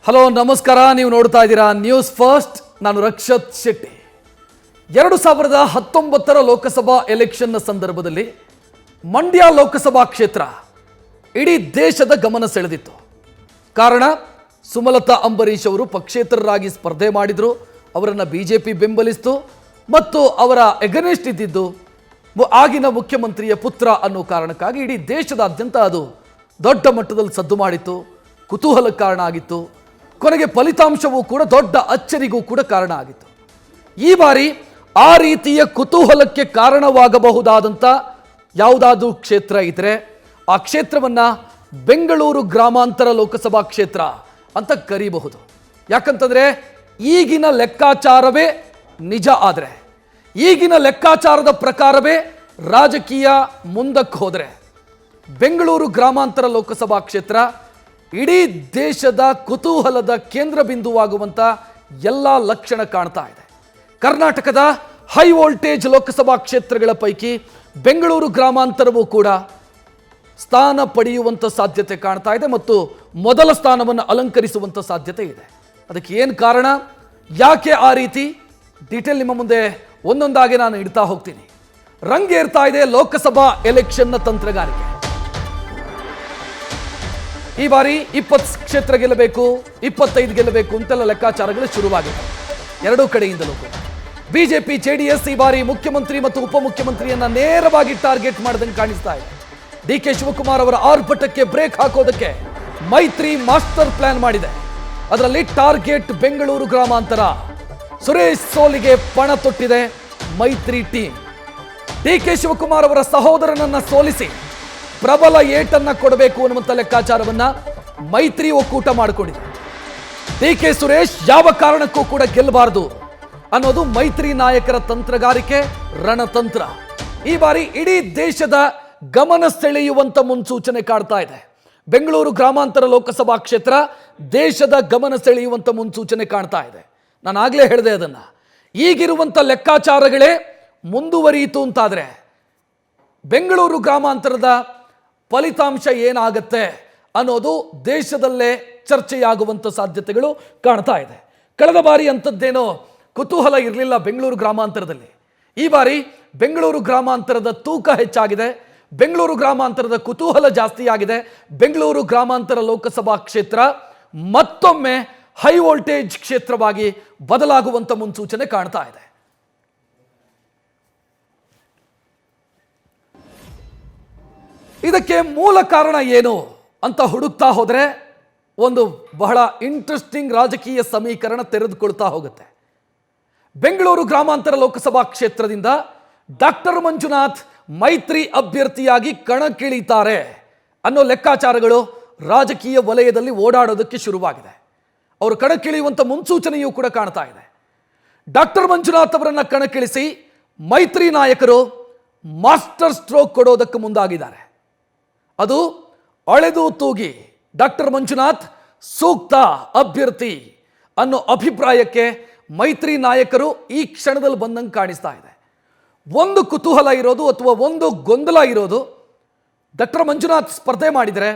Hello ನಮಸ್ಕಾರ. ನೀವು ನೋಡ್ತಾ ಇದ್ದೀರಾ ನ್ಯೂಸ್ ಫಸ್ಟ್. ನಾನು ರಕ್ಷತ್ ಶೆಟ್ಟಿ. 2019 ಲೋಕಸಭಾ ಎಲೆಕ್ಷನ್ನ ಸಂದರ್ಭದಲ್ಲಿ ಮಂಡ್ಯ ಲೋಕಸಭಾ ಕ್ಷೇತ್ರ ಇಡೀ ದೇಶದ ಗಮನ ಸೆಳೆದಿತ್ತು. ಕಾರಣ ಸುಮಲತಾ ಅಂಬರೀಶ್ ಅವರು ಪಕ್ಷೇತರರಾಗಿ ಸ್ಪರ್ಧೆ ಮಾಡಿದ್ರು. ಅವರನ್ನು ಬಿಜೆಪಿ ಬೆಂಬಲಿಸಿತು ಮತ್ತು ಅವರ ಎಗನೆಸ್ಟ್ ಇದ್ದಿದ್ದು ಆಗಿನ ಮುಖ್ಯಮಂತ್ರಿಯ ಪುತ್ರ ಅನ್ನೋ ಕಾರಣಕ್ಕಾಗಿ ಇಡೀ ದೇಶದಾದ್ಯಂತ ಅದು ದೊಡ್ಡ ಮಟ್ಟದಲ್ಲಿ ಸದ್ದು ಮಾಡಿತ್ತು, ಕುತೂಹಲಕ್ಕೆ ಕಾರಣ ಆಗಿತ್ತು. ಕೊನೆಗೆ ಫಲಿತಾಂಶವೂ ಕೂಡ ದೊಡ್ಡ ಅಚ್ಚರಿಗೂ ಕೂಡ ಕಾರಣ ಆಗಿತ್ತು. ಈ ಬಾರಿ ಆ ರೀತಿಯ ಕುತೂಹಲಕ್ಕೆ ಕಾರಣವಾಗಬಹುದಾದಂಥ ಯಾವುದಾದ್ರೂ ಕ್ಷೇತ್ರ ಇದ್ರೆ ಆ ಕ್ಷೇತ್ರವನ್ನು ಬೆಂಗಳೂರು ಗ್ರಾಮಾಂತರ ಲೋಕಸಭಾ ಕ್ಷೇತ್ರ ಅಂತ ಕರೀಬಹುದು. ಯಾಕಂತಂದರೆ ಈಗಿನ ಲೆಕ್ಕಾಚಾರವೇ ನಿಜ. ಆದರೆ ಈಗಿನ ಲೆಕ್ಕಾಚಾರದ ಪ್ರಕಾರವೇ ರಾಜಕೀಯ ಮುಂದಕ್ಕೆ ಹೋದರೆ ಬೆಂಗಳೂರು ಗ್ರಾಮಾಂತರ ಲೋಕಸಭಾ ಕ್ಷೇತ್ರ ಇಡೀ ದೇಶದ ಕುತೂಹಲದ ಕೇಂದ್ರ ಬಿಂದುವಾಗುವಂಥ ಎಲ್ಲ ಲಕ್ಷಣ ಕಾಣ್ತಾ ಇದೆ. ಕರ್ನಾಟಕದ ಹೈ ವೋಲ್ಟೇಜ್ ಲೋಕಸಭಾ ಕ್ಷೇತ್ರಗಳ ಪೈಕಿ ಬೆಂಗಳೂರು ಗ್ರಾಮಾಂತರವೂ ಕೂಡ ಸ್ಥಾನ ಪಡೆಯುವಂಥ ಸಾಧ್ಯತೆ ಕಾಣ್ತಾ ಇದೆ ಮತ್ತು ಮೊದಲ ಸ್ಥಾನವನ್ನು ಅಲಂಕರಿಸುವಂಥ ಸಾಧ್ಯತೆ ಇದೆ. ಅದಕ್ಕೆ ಏನು ಕಾರಣ, ಯಾಕೆ ಆ ರೀತಿ, ಡೀಟೇಲ್ ನಿಮ್ಮ ಮುಂದೆ ಒಂದೊಂದಾಗಿ ನಾನು ಇಡ್ತಾ ಹೋಗ್ತೀನಿ. ರಂಗೇರ್ತಾ ಇದೆ ಲೋಕಸಭಾ ಎಲೆಕ್ಷನ್ನ ತಂತ್ರಗಾರಿಕೆ. ಈ ಬಾರಿ 20 ಕ್ಷೇತ್ರ ಗೆಲ್ಲಬೇಕು, 25 ಗೆಲ್ಲಬೇಕು ಅಂತೆಲ್ಲ ಲೆಕ್ಕಾಚಾರಗಳು ಶುರುವಾಗಿದೆ ಎರಡೂ ಕಡೆಯಿಂದಲೂ ಕೂಡ. ಬಿಜೆಪಿ ಜೆಡಿಎಸ್ ಈ ಬಾರಿ ಮುಖ್ಯಮಂತ್ರಿ ಮತ್ತು ಉಪಮುಖ್ಯಮಂತ್ರಿಯನ್ನ ನೇರವಾಗಿ ಟಾರ್ಗೆಟ್ ಮಾಡಿದಂಗೆ ಕಾಣಿಸ್ತಾ ಇದೆ. ಡಿ ಕೆ ಶಿವಕುಮಾರ್ ಅವರ ಆರ್ಭಟಕ್ಕೆ ಬ್ರೇಕ್ ಹಾಕೋದಕ್ಕೆ ಮೈತ್ರಿ ಮಾಸ್ಟರ್ ಪ್ಲಾನ್ ಮಾಡಿದೆ. ಅದರಲ್ಲಿ ಟಾರ್ಗೆಟ್ ಬೆಂಗಳೂರು ಗ್ರಾಮಾಂತರ. ಸುರೇಶ್ ಸೋಲಿಗೆ ಪಣ ತೊಟ್ಟಿದೆ ಮೈತ್ರಿ ಟೀಮ್. ಡಿ ಕೆ ಶಿವಕುಮಾರ್ ಅವರ ಸಹೋದರನನ್ನ ಸೋಲಿಸಿ ಪ್ರಬಲ ಏಟನ್ನ ಕೊಡಬೇಕು ಅನ್ನುವಂಥ ಲೆಕ್ಕಾಚಾರವನ್ನ ಮೈತ್ರಿ ಒಕ್ಕೂಟ ಮಾಡಿಕೊಂಡಿದೆ. ಡಿ ಕೆ ಸುರೇಶ್ ಯಾವ ಕಾರಣಕ್ಕೂ ಕೂಡ ಗೆಲ್ಲಬಾರದು ಅನ್ನೋದು ಮೈತ್ರಿ ನಾಯಕರ ತಂತ್ರಗಾರಿಕೆ, ರಣತಂತ್ರ. ಈ ಬಾರಿ ಇಡೀ ದೇಶದ ಗಮನ ಸೆಳೆಯುವಂತ ಮುನ್ಸೂಚನೆ ಕಾಡ್ತಾ ಇದೆ. ಬೆಂಗಳೂರು ಗ್ರಾಮಾಂತರ ಲೋಕಸಭಾ ಕ್ಷೇತ್ರ ದೇಶದ ಗಮನ ಸೆಳೆಯುವಂತ ಮುನ್ಸೂಚನೆ ಕಾಣ್ತಾ ಇದೆ. ನಾನು ಆಗ್ಲೇ ಹೇಳಿದೆ, ಅದನ್ನ ಈಗಿರುವಂತ ಲೆಕ್ಕಾಚಾರಗಳೇ ಮುಂದುವರಿಯಿತು ಅಂತಾದ್ರೆ ಬೆಂಗಳೂರು ಗ್ರಾಮಾಂತರದ ಫಲಿತಾಂಶ ಏನಾಗತ್ತೆ ಅನ್ನೋದು ದೇಶದಲ್ಲೇ ಚರ್ಚೆಯಾಗುವಂಥ ಸಾಧ್ಯತೆಗಳು ಕಾಣ್ತಾ ಇದೆ. ಕಳೆದ ಬಾರಿ ಅಂಥದ್ದೇನೋ ಕುತೂಹಲ ಇರಲಿಲ್ಲ ಬೆಂಗಳೂರು ಗ್ರಾಮಾಂತರದಲ್ಲಿ. ಈ ಬಾರಿ ಬೆಂಗಳೂರು ಗ್ರಾಮಾಂತರದ ತೂಕ ಹೆಚ್ಚಾಗಿದೆ, ಬೆಂಗಳೂರು ಗ್ರಾಮಾಂತರದ ಕುತೂಹಲ ಜಾಸ್ತಿಯಾಗಿದೆ. ಬೆಂಗಳೂರು ಗ್ರಾಮಾಂತರ ಲೋಕಸಭಾ ಕ್ಷೇತ್ರ ಮತ್ತೊಮ್ಮೆ ಹೈ ವೋಲ್ಟೇಜ್ ಕ್ಷೇತ್ರವಾಗಿ ಬದಲಾಗುವಂಥ ಮುನ್ಸೂಚನೆ ಕಾಣ್ತಾ ಇದೆ. ಇದಕ್ಕೆ ಮೂಲ ಕಾರಣ ಏನು ಅಂತ ಹುಡುಕ್ತಾ ಹೋದರೆ ಒಂದು ಬಹಳ ಇಂಟ್ರೆಸ್ಟಿಂಗ್ ರಾಜಕೀಯ ಸಮೀಕರಣ ತೆರೆದುಕೊಳ್ತಾ ಹೋಗುತ್ತೆ. ಬೆಂಗಳೂರು ಗ್ರಾಮಾಂತರ ಲೋಕಸಭಾ ಕ್ಷೇತ್ರದಿಂದ ಡಾಕ್ಟರ್ ಮಂಜುನಾಥ್ ಮೈತ್ರಿ ಅಭ್ಯರ್ಥಿಯಾಗಿ ಕಣಕ್ಕಿಳಿತಾರೆ ಅನ್ನೋ ಲೆಕ್ಕಾಚಾರಗಳು ರಾಜಕೀಯ ವಲಯದಲ್ಲಿ ಓಡಾಡೋದಕ್ಕೆ ಶುರುವಾಗಿದೆ. ಅವರು ಕಣಕ್ಕಿಳಿಯುವಂಥ ಮುನ್ಸೂಚನೆಯೂ ಕೂಡ ಕಾಣ್ತಾ ಇದೆ. ಡಾಕ್ಟರ್ ಮಂಜುನಾಥ್ ಅವರನ್ನ ಕಣಕ್ಕಿಳಿಸಿ ಮೈತ್ರಿ ನಾಯಕರು ಮಾಸ್ಟರ್ ಸ್ಟ್ರೋಕ್ ಕೊಡೋದಕ್ಕೆ ಮುಂದಾಗಿದ್ದಾರೆ. ಅದು ಅಳೆದು ತೂಗಿ ಡಾಕ್ಟರ್ ಮಂಜುನಾಥ್ ಸೂಕ್ತ ಅಭ್ಯರ್ಥಿ ಅನ್ನೋ ಅಭಿಪ್ರಾಯಕ್ಕೆ ಮೈತ್ರಿ ನಾಯಕರು ಈ ಕ್ಷಣದಲ್ಲಿ ಬಂದಂಗೆ ಕಾಣಿಸ್ತಾ ಇದೆ. ಒಂದು ಕುತೂಹಲ ಇರೋದು ಅಥವಾ ಒಂದು ಗೊಂದಲ ಇರೋದು, ಡಾಕ್ಟರ್ ಮಂಜುನಾಥ್ ಸ್ಪರ್ಧೆ ಮಾಡಿದರೆ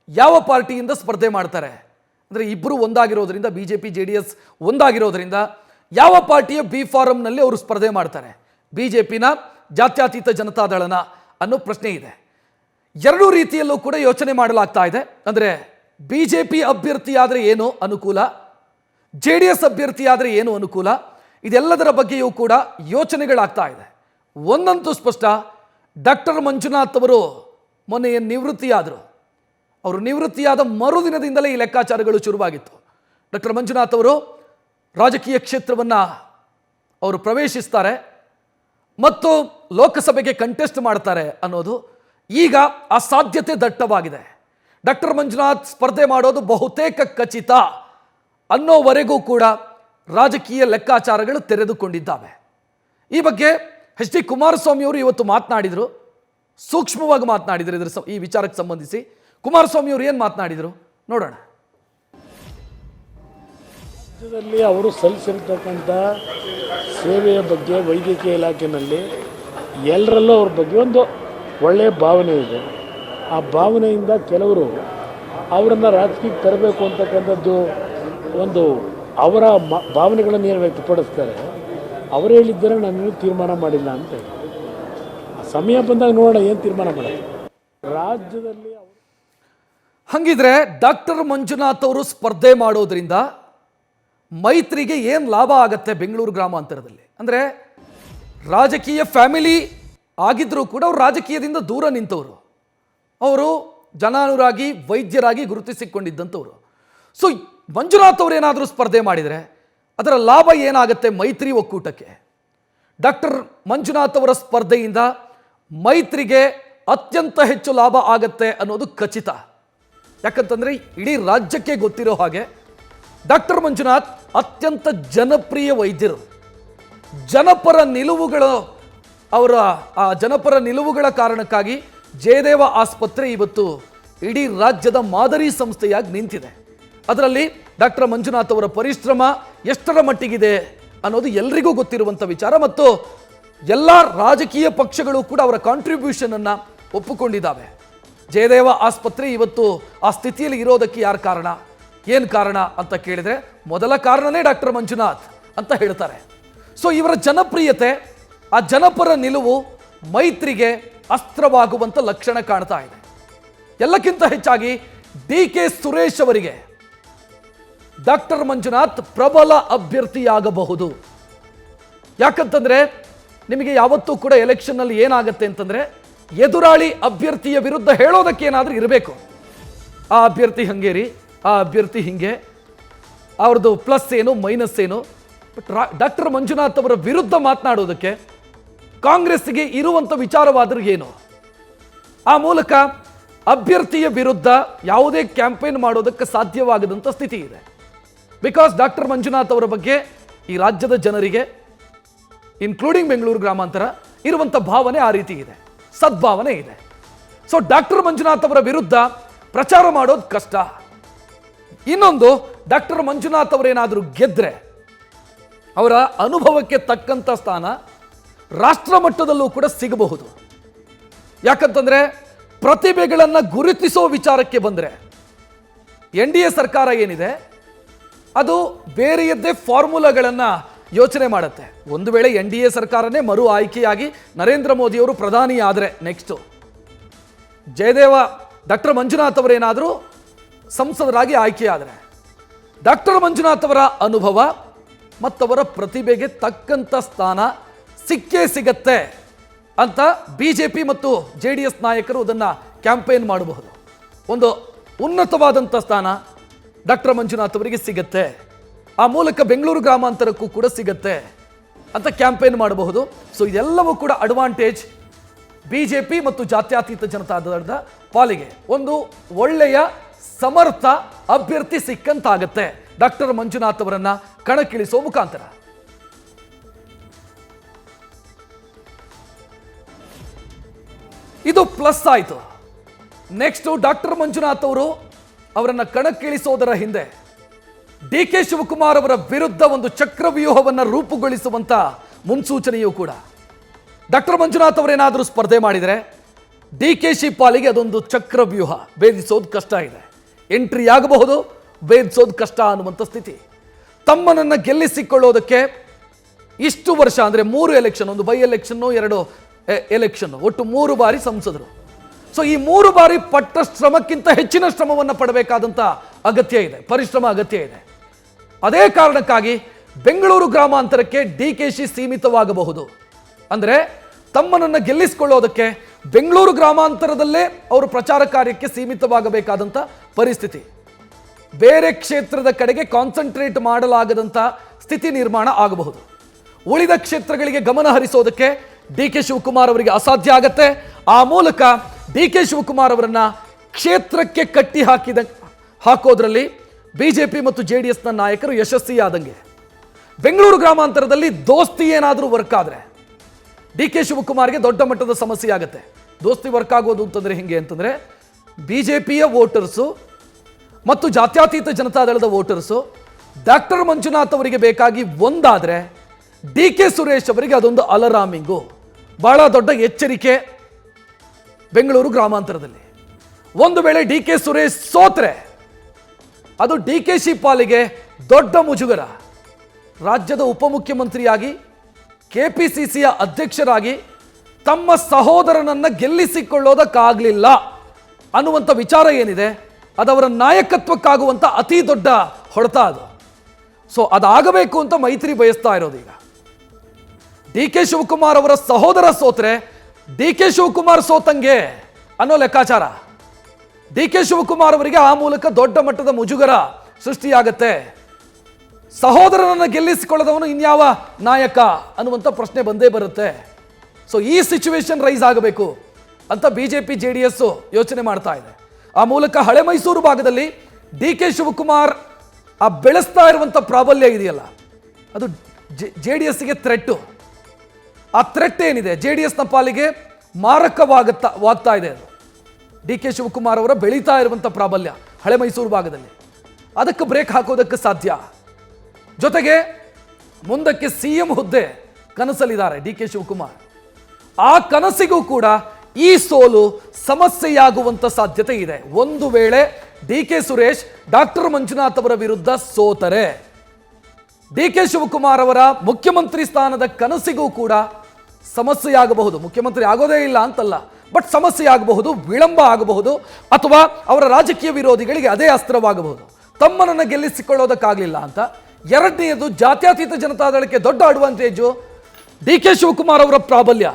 ಯಾವ ಪಾರ್ಟಿಯಿಂದ ಸ್ಪರ್ಧೆ ಮಾಡ್ತಾರೆ ಅಂದರೆ ಇಬ್ಬರು ಒಂದಾಗಿರೋದ್ರಿಂದ, ಬಿಜೆಪಿ ಜೆಡಿಎಸ್ ಒಂದಾಗಿರೋದ್ರಿಂದ ಯಾವ ಪಾರ್ಟಿಯ ಬಿ ಫಾರಂನಲ್ಲಿ ಅವರು ಸ್ಪರ್ಧೆ ಮಾಡ್ತಾರೆ, ಬಿಜೆಪಿನ ಜಾತ್ಯತೀತ ಜನತಾದಳನ ಅನ್ನೋ ಪ್ರಶ್ನೆ ಇದೆ. ಎರಡೂ ರೀತಿಯಲ್ಲೂ ಕೂಡ ಯೋಚನೆ ಮಾಡಲಾಗ್ತಾ ಇದೆ. ಅಂದರೆ ಬಿಜೆಪಿ ಅಭ್ಯರ್ಥಿ ಆದರೆ ಏನು ಅನುಕೂಲ, ಜೆಡಿಎಸ್ ಅಭ್ಯರ್ಥಿ ಆದರೆ ಏನು ಅನುಕೂಲ, ಇದೆಲ್ಲದರ ಬಗ್ಗೆಯೂ ಕೂಡ ಯೋಚನೆಗಳಾಗ್ತಾ ಇದೆ. ಒಂದಂತೂ ಸ್ಪಷ್ಟ, ಡಾಕ್ಟರ್ ಮಂಜುನಾಥ್ ಅವರು ಮೊನ್ನೆ ನಿವೃತ್ತಿಯಾದರು. ಅವರು ನಿವೃತ್ತಿಯಾದ ಮರುದಿನದಿಂದಲೇ ಈ ಲೆಕ್ಕಾಚಾರಗಳು ಶುರುವಾಗಿತ್ತು. ಡಾಕ್ಟರ್ ಮಂಜುನಾಥ್ ಅವರು ರಾಜಕೀಯ ಕ್ಷೇತ್ರವನ್ನು ಅವರು ಪ್ರವೇಶಿಸ್ತಾರೆ ಮತ್ತು ಲೋಕಸಭೆಗೆ ಕಂಟೆಸ್ಟ್ ಮಾಡ್ತಾರೆ ಅನ್ನೋದು ಈಗ ಆ ಸಾಧ್ಯತೆ ದಟ್ಟವಾಗಿದೆ. ಡಾಕ್ಟರ್ ಮಂಜುನಾಥ್ ಸ್ಪರ್ಧೆ ಮಾಡೋದು ಬಹುತೇಕ ಖಚಿತ ಅನ್ನೋವರೆಗೂ ಕೂಡ ರಾಜಕೀಯ ಲೆಕ್ಕಾಚಾರಗಳು ತೆರೆದುಕೊಂಡಿದ್ದಾವೆ. ಈ ಬಗ್ಗೆ ಎಚ್ ಡಿ ಕುಮಾರಸ್ವಾಮಿ ಅವರು ಇವತ್ತು ಮಾತನಾಡಿದರು, ಸೂಕ್ಷ್ಮವಾಗಿ ಮಾತನಾಡಿದರು. ಈ ವಿಚಾರಕ್ಕೆ ಸಂಬಂಧಿಸಿ ಕುಮಾರಸ್ವಾಮಿ ಅವರು ಏನು ಮಾತನಾಡಿದರು ನೋಡೋಣ. ರಾಜ್ಯದಲ್ಲಿ ಅವರು ಸಲ್ಲಿಸಿರ್ತಕ್ಕಂಥ ಸೇವೆಯ ಬಗ್ಗೆ ವೈದ್ಯಕೀಯ ಇಲಾಖೆಯಲ್ಲಿ ಎಲ್ಲರಲ್ಲೂ ಅವ್ರ ಬಗ್ಗೆ ಒಂದು ಒಳ್ಳೆಯ ಭಾವನೆ ಇದೆ. ಆ ಭಾವನೆಯಿಂದ ಕೆಲವರು ಅವರನ್ನು ರಾಜಕೀಯಕ್ಕೆ ತರಬೇಕು ಅಂತಕ್ಕಂಥದ್ದು ಒಂದು ಅವರ ಭಾವನೆಗಳನ್ನು ಏನು ವ್ಯಕ್ತಪಡಿಸ್ತಾರೆ, ಅವರು ಹೇಳಿದ್ದಾರೆ ನಾನು ತೀರ್ಮಾನ ಮಾಡಿಲ್ಲ ಅಂತ ಹೇಳಿ. ಸಮಯ ಬಂದಾಗ ನೋಡೋಣ ಏನು ತೀರ್ಮಾನ ಮಾಡೋದು. ರಾಜ್ಯದಲ್ಲಿ ಹಂಗಿದ್ರೆ ಡಾಕ್ಟರ್ ಮಂಜುನಾಥ್ ಅವರು ಸ್ಪರ್ಧೆ ಮಾಡೋದ್ರಿಂದ ಮೈತ್ರಿಗೆ ಏನು ಲಾಭ ಆಗತ್ತೆ ಬೆಂಗಳೂರು ಗ್ರಾಮಾಂತರದಲ್ಲಿ? ಅಂದರೆ ರಾಜಕೀಯ ಫ್ಯಾಮಿಲಿ ಆಗಿದ್ರೂ ಕೂಡ ಅವರು ರಾಜಕೀಯದಿಂದ ದೂರ ನಿಂತವರು, ಅವರು ಜನಾನುರಾಗಿ ವೈದ್ಯರಾಗಿ ಗುರುತಿಸಿಕೊಂಡಿದ್ದಂಥವ್ರು. ಸೊ ಮಂಜುನಾಥ್ ಅವರು ಏನಾದರೂ ಸ್ಪರ್ಧೆ ಮಾಡಿದರೆ ಅದರ ಲಾಭ ಏನಾಗುತ್ತೆ ಮೈತ್ರಿ ಒಕ್ಕೂಟಕ್ಕೆ? ಡಾಕ್ಟರ್ ಮಂಜುನಾಥ್ ಅವರ ಸ್ಪರ್ಧೆಯಿಂದ ಮೈತ್ರಿಗೆ ಅತ್ಯಂತ ಹೆಚ್ಚು ಲಾಭ ಆಗತ್ತೆ ಅನ್ನೋದು ಖಚಿತ. ಯಾಕಂತಂದರೆ ಇಡೀ ರಾಜ್ಯಕ್ಕೆ ಗೊತ್ತಿರೋ ಹಾಗೆ ಡಾಕ್ಟರ್ ಮಂಜುನಾಥ್ ಅತ್ಯಂತ ಜನಪ್ರಿಯ ವೈದ್ಯರು. ಜನಪರ ನಿಲುವುಗಳು, ಅವರ ಆ ಜನಪರ ನಿಲುವುಗಳ ಕಾರಣಕ್ಕಾಗಿ ಜಯದೇವ ಆಸ್ಪತ್ರೆ ಇವತ್ತು ಇಡೀ ರಾಜ್ಯದ ಮಾದರಿ ಸಂಸ್ಥೆಯಾಗಿ ನಿಂತಿದೆ. ಅದರಲ್ಲಿ ಡಾಕ್ಟರ್ ಮಂಜುನಾಥ್ ಅವರ ಪರಿಶ್ರಮ ಎಷ್ಟರ ಮಟ್ಟಿಗಿದೆ ಅನ್ನೋದು ಎಲ್ರಿಗೂ ಗೊತ್ತಿರುವಂಥ ವಿಚಾರ. ಮತ್ತು ಎಲ್ಲ ರಾಜಕೀಯ ಪಕ್ಷಗಳು ಕೂಡ ಅವರ ಕಾಂಟ್ರಿಬ್ಯೂಷನ್ ಅನ್ನು ಒಪ್ಪಿಕೊಂಡಿದ್ದಾವೆ. ಜಯದೇವ ಆಸ್ಪತ್ರೆ ಇವತ್ತು ಆ ಸ್ಥಿತಿಯಲ್ಲಿ ಇರೋದಕ್ಕೆ ಯಾರು ಕಾರಣ, ಏನು ಕಾರಣ ಅಂತ ಕೇಳಿದರೆ ಮೊದಲ ಕಾರಣನೇ ಡಾಕ್ಟರ್ ಮಂಜುನಾಥ್ ಅಂತ ಹೇಳ್ತಾರೆ. ಸೊ ಇವರ ಜನಪ್ರಿಯತೆ, ಆ ಜನಪರ ನಿಲುವು ಮೈತ್ರಿಗೆ ಅಸ್ತ್ರವಾಗುವಂಥ ಲಕ್ಷಣ ಕಾಣ್ತಾ ಇದೆ. ಎಲ್ಲಕ್ಕಿಂತ ಹೆಚ್ಚಾಗಿ DK ಸುರೇಶ್ ಅವರಿಗೆ ಡಾಕ್ಟರ್ ಮಂಜುನಾಥ್ ಪ್ರಬಲ ಅಭ್ಯರ್ಥಿಯಾಗಬಹುದು. ಯಾಕಂತಂದ್ರೆ ನಿಮಗೆ ಯಾವತ್ತೂ ಕೂಡ ಎಲೆಕ್ಷನ್ನಲ್ಲಿ ಏನಾಗುತ್ತೆ ಅಂತಂದ್ರೆ ಎದುರಾಳಿ ಅಭ್ಯರ್ಥಿಯ ವಿರುದ್ಧ ಹೇಳೋದಕ್ಕೆ ಏನಾದರೂ ಇರಬೇಕು. ಆ ಅಭ್ಯರ್ಥಿ ಹಂಗೇರಿ, ಆ ಅಭ್ಯರ್ಥಿ ಹಿಂಗೆ, ಅವ್ರದ್ದು ಪ್ಲಸ್ ಏನು ಮೈನಸ್ ಏನು. ಬಟ್ ಡಾಕ್ಟರ್ ಮಂಜುನಾಥ್ ಅವರ ವಿರುದ್ಧ ಮಾತನಾಡೋದಕ್ಕೆ ಕಾಂಗ್ರೆಸ್ಗೆ ಇರುವಂಥ ವಿಚಾರವಾದರೂ ಏನು? ಆ ಮೂಲಕ ಅಭ್ಯರ್ಥಿಯ ವಿರುದ್ಧ ಯಾವುದೇ ಕ್ಯಾಂಪೇನ್ ಮಾಡೋದಕ್ಕೆ ಸಾಧ್ಯವಾಗದಂಥ ಸ್ಥಿತಿ ಇದೆ. ಬಿಕಾಸ್ ಡಾಕ್ಟರ್ ಮಂಜುನಾಥ್ ಅವರ ಬಗ್ಗೆ ಈ ರಾಜ್ಯದ ಜನರಿಗೆ, ಇನ್ಕ್ಲೂಡಿಂಗ್ ಬೆಂಗಳೂರು ಗ್ರಾಮಾಂತರ, ಇರುವಂಥ ಭಾವನೆ ಆ ರೀತಿ ಇದೆ, ಸದ್ಭಾವನೆ ಇದೆ. ಸೊ ಡಾಕ್ಟರ್ ಮಂಜುನಾಥ್ ಅವರ ವಿರುದ್ಧ ಪ್ರಚಾರ ಮಾಡೋದು ಕಷ್ಟ. ಇನ್ನೊಂದು, ಡಾಕ್ಟರ್ ಮಂಜುನಾಥ್ ಅವರೇನಾದರೂ ಗೆದ್ರೆ ಅವರ ಅನುಭವಕ್ಕೆ ತಕ್ಕಂಥ ಸ್ಥಾನ ರಾಷ್ಟ್ರ ಮಟ್ಟದಲ್ಲೂ ಕೂಡ ಸಿಗಬಹುದು. ಯಾಕಂತಂದ್ರೆ ಪ್ರತಿಭೆಗಳನ್ನು ಗುರುತಿಸೋ ವಿಚಾರಕ್ಕೆ ಬಂದರೆ NDA ಸರ್ಕಾರ ಏನಿದೆ ಅದು ಬೇರೆಯದ್ದೇ ಫಾರ್ಮುಲಾಗಳನ್ನು ಯೋಚನೆ ಮಾಡುತ್ತೆ. ಒಂದು ವೇಳೆ NDA ಸರ್ಕಾರನೇ ಮರು ಆಯ್ಕೆಯಾಗಿ ನರೇಂದ್ರ ಮೋದಿಯವರು ಪ್ರಧಾನಿ ಆದರೆ ನೆಕ್ಸ್ಟು ಜಯದೇವ ಡಾಕ್ಟರ್ ಮಂಜುನಾಥ್ ಅವರೇನಾದರೂ ಸಂಸದರಾಗಿ ಆಯ್ಕೆಯಾದರೆ ಡಾಕ್ಟರ್ ಮಂಜುನಾಥ್ ಅವರ ಅನುಭವ ಮತ್ತವರ ಪ್ರತಿಭೆಗೆ ತಕ್ಕಂಥ ಸ್ಥಾನ ಸಿಕ್ಕೇ ಸಿಗತ್ತೆ ಅಂತ BJP ಮತ್ತು JDS ನಾಯಕರು ಅದನ್ನು ಕ್ಯಾಂಪೇನ್ ಮಾಡಬಹುದು. ಒಂದು ಉನ್ನತವಾದಂಥ ಸ್ಥಾನ ಡಾಕ್ಟರ್ ಮಂಜುನಾಥ್ ಅವರಿಗೆ ಸಿಗತ್ತೆ, ಆ ಮೂಲಕ ಬೆಂಗಳೂರು ಗ್ರಾಮಾಂತರಕ್ಕೂ ಕೂಡ ಸಿಗತ್ತೆ ಅಂತ ಕ್ಯಾಂಪೇನ್ ಮಾಡಬಹುದು. ಸೊ ಇದೆಲ್ಲವೂ ಕೂಡ ಅಡ್ವಾಂಟೇಜ್ BJP ಮತ್ತು ಜಾತ್ಯತೀತ ಜನತಾದಳದ ಪಾಲಿಗೆ. ಒಂದು ಒಳ್ಳೆಯ ಸಮರ್ಥ ಅಭ್ಯರ್ಥಿ ಸಿಕ್ಕಂತಾಗತ್ತೆ ಡಾಕ್ಟರ್ ಮಂಜುನಾಥ್ ಅವರನ್ನ ಕಣಕ್ಕಿಳಿಸುವ ಮುಖಾಂತರ. ಇದು ಪ್ಲಸ್ ಆಯಿತು. ನೆಕ್ಸ್ಟ್, ಡಾಕ್ಟರ್ ಮಂಜುನಾಥ್ ಅವರು ಅವರನ್ನು ಕಣಕ್ಕಿಳಿಸೋದರ ಹಿಂದೆ DK ಶಿವಕುಮಾರ್ ಅವರ ವಿರುದ್ಧ ಒಂದು ಚಕ್ರವ್ಯೂಹವನ್ನು ರೂಪುಗೊಳಿಸುವಂತ ಮುನ್ಸೂಚನೆಯೂ ಕೂಡ. ಡಾಕ್ಟರ್ ಮಂಜುನಾಥ್ ಅವರೇನಾದರೂ ಸ್ಪರ್ಧೆ ಮಾಡಿದರೆ DKಶಿ ಪಾಲಿಗೆ ಅದೊಂದು ಚಕ್ರವ್ಯೂಹ, ಭೇದಿಸೋದು ಕಷ್ಟ ಇದೆ. ಎಂಟ್ರಿ ಆಗಬಹುದು, ಭೇದಿಸೋದು ಕಷ್ಟ ಅನ್ನುವಂಥ ಸ್ಥಿತಿ. ತಮ್ಮನನ್ನು ಗೆಲ್ಲಿಸಿಕೊಳ್ಳೋದಕ್ಕೆ ಇಷ್ಟು ವರ್ಷ ಅಂದರೆ 3 ಎಲೆಕ್ಷನ್, ಒಂದು ಬೈ ಎಲೆಕ್ಷನ್ನು, 2 ಎಲೆಕ್ಷನ್, ಒಟ್ಟು 3 ಬಾರಿ ಸಂಸದರು. ಸೊ ಈ 3 ಬಾರಿ ಪಟ್ಟ ಶ್ರಮಕ್ಕಿಂತ ಹೆಚ್ಚಿನ ಶ್ರಮವನ್ನು ಪಡಬೇಕಾದಂಥ ಅಗತ್ಯ ಇದೆ, ಪರಿಶ್ರಮ ಅಗತ್ಯ ಇದೆ. ಅದೇ ಕಾರಣಕ್ಕಾಗಿ ಬೆಂಗಳೂರು ಗ್ರಾಮಾಂತರಕ್ಕೆ DKಶಿ ಸೀಮಿತವಾಗಬಹುದು. ಅಂದರೆ ತಮ್ಮನನ್ನು ಗೆಲ್ಲಿಸಿಕೊಳ್ಳೋದಕ್ಕೆ ಬೆಂಗಳೂರು ಗ್ರಾಮಾಂತರದಲ್ಲೇ ಅವರು ಪ್ರಚಾರ ಕಾರ್ಯಕ್ಕೆ ಸೀಮಿತವಾಗಬೇಕಾದಂಥ ಪರಿಸ್ಥಿತಿ, ಬೇರೆ ಕ್ಷೇತ್ರದ ಕಡೆಗೆ ಕಾನ್ಸಂಟ್ರೇಟ್ ಮಾಡಲಾಗದಂಥ ಸ್ಥಿತಿ ನಿರ್ಮಾಣ ಆಗಬಹುದು. ಉಳಿದ ಕ್ಷೇತ್ರಗಳಿಗೆ ಗಮನ ಹರಿಸೋದಕ್ಕೆ DK ಶಿವಕುಮಾರ್ ಅವರಿಗೆ ಅಸಾಧ್ಯ ಆಗತ್ತೆ. ಆ ಮೂಲಕ DK ಶಿವಕುಮಾರ್ ಅವರನ್ನ ಕ್ಷೇತ್ರಕ್ಕೆ ಕಟ್ಟಿ ಹಾಕೋದ್ರಲ್ಲಿ BJP ಮತ್ತು JDSನ ನಾಯಕರು ಯಶಸ್ವಿಯಾದಂಗೆ. ಬೆಂಗಳೂರು ಗ್ರಾಮಾಂತರದಲ್ಲಿ ದೋಸ್ತಿ ಏನಾದರೂ ವರ್ಕ್ ಆದರೆ DK ಶಿವಕುಮಾರ್ಗೆ ದೊಡ್ಡ ಮಟ್ಟದ ಸಮಸ್ಯೆ ಆಗುತ್ತೆ. ದೋಸ್ತಿ ವರ್ಕ್ ಆಗೋದು ಅಂತಂದರೆ ಹಿಂಗೆ ಅಂತಂದರೆ BJPಯ ವೋಟರ್ಸು ಮತ್ತು ಜಾತ್ಯತೀತ ಜನತಾದಳದ ವೋಟರ್ಸು ಡಾಕ್ಟರ್ ಮಂಜುನಾಥ್ ಅವರಿಗೆ ಬೇಕಾಗಿ ಒಂದಾದರೆ DK ಸುರೇಶ್ ಅವರಿಗೆ ಅದೊಂದು ಅಲರಾಮಿಂಗು, ಬಹಳ ದೊಡ್ಡ ಎಚ್ಚರಿಕೆ. ಬೆಂಗಳೂರು ಗ್ರಾಮಾಂತರದಲ್ಲಿ ಒಂದು ವೇಳೆ DK ಸುರೇಶ್ ಸೋತ್ರೆ ಅದು DKಶಿ ಪಾಲಿಗೆ ದೊಡ್ಡ ಮುಜುಗರ. ರಾಜ್ಯದ ಉಪಮುಖ್ಯಮಂತ್ರಿಯಾಗಿ ಕೆಪಿಸಿಸಿಯ ಅಧ್ಯಕ್ಷರಾಗಿ ತಮ್ಮ ಸಹೋದರನನ್ನು ಗೆಲ್ಲಿಸಿಕೊಳ್ಳೋದಕ್ಕಾಗಲಿಲ್ಲ ಅನ್ನುವಂಥ ವಿಚಾರ ಏನಿದೆ ಅದವರ ನಾಯಕತ್ವಕ್ಕಾಗುವಂಥ ಅತಿ ದೊಡ್ಡ ಹೊಡೆತ ಅದು. ಸೊ ಅದಾಗಬೇಕು ಅಂತ ಮೈತ್ರಿ ಬಯಸ್ತಾ ಇರೋದು. ಈಗ ಡಿ ಕೆ ಶಿವಕುಮಾರ್ ಅವರ ಸಹೋದರ ಸೋತ್ರೆ ಡಿ ಕೆ ಶಿವಕುಮಾರ್ ಸೋತಂಗೆ ಅನ್ನೋ ಲೆಕ್ಕಾಚಾರ. ಡಿ ಕೆ ಶಿವಕುಮಾರ್ ಅವರಿಗೆ ಆ ಮೂಲಕ ದೊಡ್ಡ ಮಟ್ಟದ ಮುಜುಗರ ಸೃಷ್ಟಿಯಾಗತ್ತೆ. ಸಹೋದರನನ್ನು ಗೆಲ್ಲಿಸಿಕೊಳ್ಳದವನು ಇನ್ಯಾವ ನಾಯಕ ಅನ್ನುವಂಥ ಪ್ರಶ್ನೆ ಬಂದೇ ಬರುತ್ತೆ. ಸೊ ಈ ಸಿಚುವೇಶನ್ ರೈಸ್ ಆಗಬೇಕು ಅಂತ ಬಿಜೆಪಿ ಜೆಡಿಎಸ್ ಯೋಚನೆ ಮಾಡ್ತಾ ಇದೆ. ಆ ಮೂಲಕ ಹಳೆ ಮೈಸೂರು ಭಾಗದಲ್ಲಿ ಡಿ ಕೆ ಶಿವಕುಮಾರ್ ಆ ಬೆಳೆಸ್ತಾ ಇರುವಂಥ ಪ್ರಾಬಲ್ಯ ಇದೆಯಲ್ಲ ಅದು ಜೆಡಿಎಸ್ಗೆ ಥ್ರೆಟ್ಟು. ಆ ಥ್ರೆಟ್ ಏನಿದೆ ಜೆಡಿಎಸ್ನ ಪಾಲಿಗೆ ಮಾರಕವಾಗ್ತಾ ಇದೆ. ಅದು ಡಿ ಕೆ ಶಿವಕುಮಾರ್ ಅವರ ಬೆಳೀತಾ ಇರುವಂಥ ಪ್ರಾಬಲ್ಯ ಹಳೆ ಮೈಸೂರು ಭಾಗದಲ್ಲಿ. ಅದಕ್ಕೆ ಬ್ರೇಕ್ ಹಾಕೋದಕ್ಕೆ ಸಾಧ್ಯ. ಜೊತೆಗೆ ಮುಂದಕ್ಕೆ ಸಿಎಂ ಹುದ್ದೆ ಕನಸಲ್ಲಿದ್ದಾರೆ ಡಿ ಕೆ ಶಿವಕುಮಾರ್. ಆ ಕನಸಿಗೂ ಕೂಡ ಈ ಸೋಲು ಸಮಸ್ಯೆಯಾಗುವಂಥ ಸಾಧ್ಯತೆ ಇದೆ. ಒಂದು ವೇಳೆ D K Suresh doctor Manjunath ಅವರ ವಿರುದ್ಧ ಸೋತರೆ ಡಿ ಕೆ ಶಿವಕುಮಾರ್ ಅವರ ಮುಖ್ಯಮಂತ್ರಿ ಸ್ಥಾನದ ಕನಸಿಗೂ ಕೂಡ ಸಮಸ್ಯೆಯಾಗಬಹುದು. ಮುಖ್ಯಮಂತ್ರಿ ಆಗೋದೇ ಇಲ್ಲ ಅಂತಲ್ಲ, ಬಟ್ ಸಮಸ್ಯೆ ಆಗಬಹುದು, ವಿಳಂಬ ಆಗಬಹುದು, ಅಥವಾ ಅವರ ರಾಜಕೀಯ ವಿರೋಧಿಗಳಿಗೆ ಅದೇ ಅಸ್ತ್ರವಾಗಬಹುದು. ತಮ್ಮನನ್ನು ಗೆಲ್ಲಿಸಿಕೊಳ್ಳೋದಕ್ಕಾಗಲಿಲ್ಲ ಅಂತ. ಎರಡನೆಯದು, ಜಾತ್ಯತೀತ ಜನತಾದಳಕ್ಕೆ ದೊಡ್ಡ ಅಡ್ವಾಂಟೇಜು ಡಿ ಕೆ ಶಿವಕುಮಾರ್ ಅವರ ಪ್ರಾಬಲ್ಯ.